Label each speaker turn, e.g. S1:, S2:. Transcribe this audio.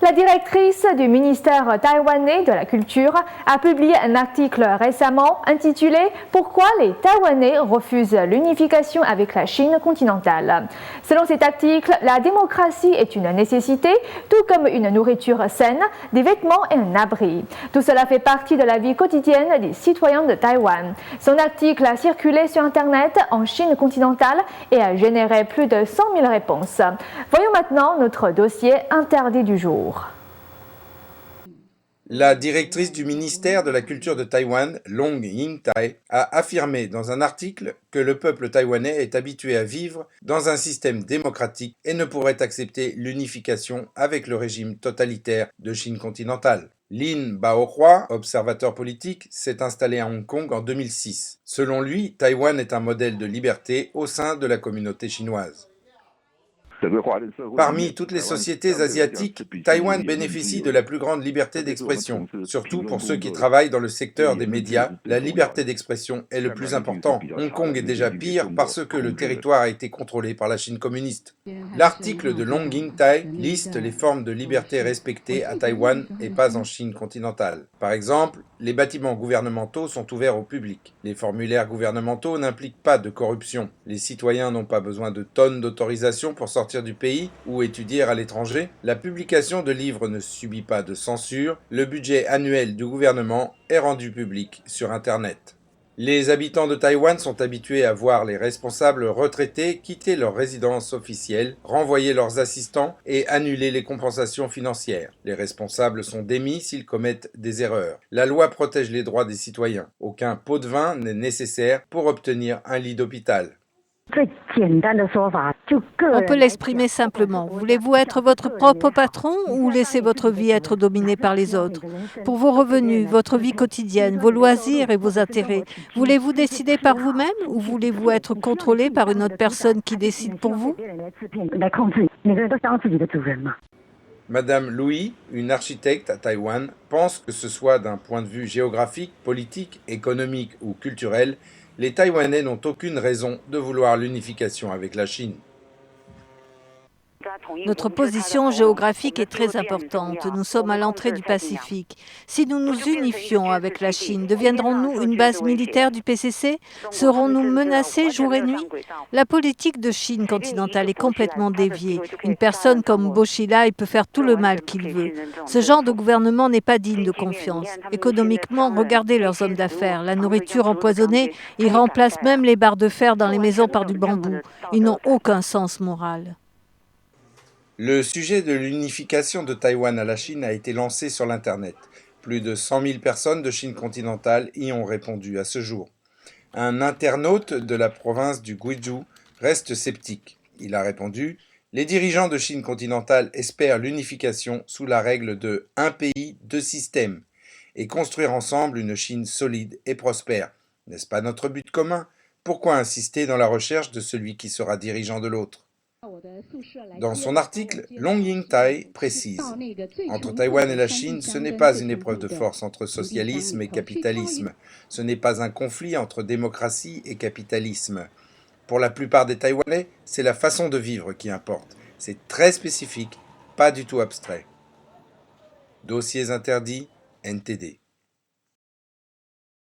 S1: La directrice du ministère taïwanais de la Culture a publié un article récemment intitulé « Pourquoi les Taïwanais refusent l'unification avec la Chine continentale ». Selon cet article, la démocratie est une nécessité, tout comme une nourriture saine, des vêtements et un abri. Tout cela fait partie de la vie quotidienne des citoyens de Taïwan. Son article a circulé sur Internet en Chine continentale et a généré plus de 100 000 réponses. Voyons maintenant notre dossier interdit du jour.
S2: La directrice du ministère de la Culture de Taïwan, Long Ying-tai, a affirmé dans un article que le peuple taïwanais est habitué à vivre dans un système démocratique et ne pourrait accepter l'unification avec le régime totalitaire de Chine continentale. Lin Baohua, observateur politique, s'est installé à Hong Kong en 2006. Selon lui, Taïwan est un modèle de liberté au sein de la communauté chinoise. Parmi toutes les sociétés asiatiques, Taïwan bénéficie de la plus grande liberté d'expression. Surtout pour ceux qui travaillent dans le secteur des médias, la liberté d'expression est le plus important. Hong Kong est déjà pire parce que le territoire a été contrôlé par la Chine communiste. L'article de Long Ying-tai liste les formes de liberté respectées à Taïwan et pas en Chine continentale. Par exemple, les bâtiments gouvernementaux sont ouverts au public. Les formulaires gouvernementaux n'impliquent pas de corruption. Les citoyens n'ont pas besoin de tonnes d'autorisation pour sortir du pays ou étudier à l'étranger. La publication de livres ne subit pas de censure. Le budget annuel du gouvernement est rendu public sur Internet. Les habitants de Taïwan sont habitués à voir les responsables retraités quitter leur résidence officielle, renvoyer leurs assistants et annuler les compensations financières. Les responsables sont démis s'ils commettent des erreurs. La loi protège les droits des citoyens. Aucun pot de vin n'est nécessaire pour obtenir un lit d'hôpital.
S3: On peut l'exprimer simplement. Voulez-vous être votre propre patron ou laisser votre vie être dominée par les autres? Pour vos revenus, votre vie quotidienne, vos loisirs et vos intérêts, voulez-vous décider par vous-même ou voulez-vous être contrôlé par une autre personne qui décide pour vous?
S2: Madame Louis, une architecte à Taïwan, pense que ce soit d'un point de vue géographique, politique, économique ou culturel, les Taïwanais n'ont aucune raison de vouloir l'unification avec la Chine.
S3: Notre position géographique est très importante. Nous sommes à l'entrée du Pacifique. Si nous nous unifions avec la Chine, deviendrons-nous une base militaire du PCC? Serons-nous menacés jour et nuit? La politique de Chine continentale est complètement déviée. Une personne comme Bo Xilai peut faire tout le mal qu'il veut. Ce genre de gouvernement n'est pas digne de confiance. Économiquement, regardez leurs hommes d'affaires. La nourriture empoisonnée, ils remplacent même les barres de fer dans les maisons par du bambou. Ils n'ont aucun sens moral.
S2: Le sujet de l'unification de Taïwan à la Chine a été lancé sur l'Internet. Plus de 100 000 personnes de Chine continentale y ont répondu à ce jour. Un internaute de la province du Guizhou reste sceptique. Il a répondu « Les dirigeants de Chine continentale espèrent l'unification sous la règle de « un pays, deux systèmes » et construire ensemble une Chine solide et prospère. N'est-ce pas notre but commun? Pourquoi insister dans la recherche de celui qui sera dirigeant de l'autre » Dans son article, Long Ying-tai précise « Entre Taïwan et la Chine, ce n'est pas une épreuve de force entre socialisme et capitalisme. Ce n'est pas un conflit entre démocratie et capitalisme. Pour la plupart des Taïwanais, c'est la façon de vivre qui importe. C'est très spécifique, pas du tout abstrait. » Dossiers interdits, NTD.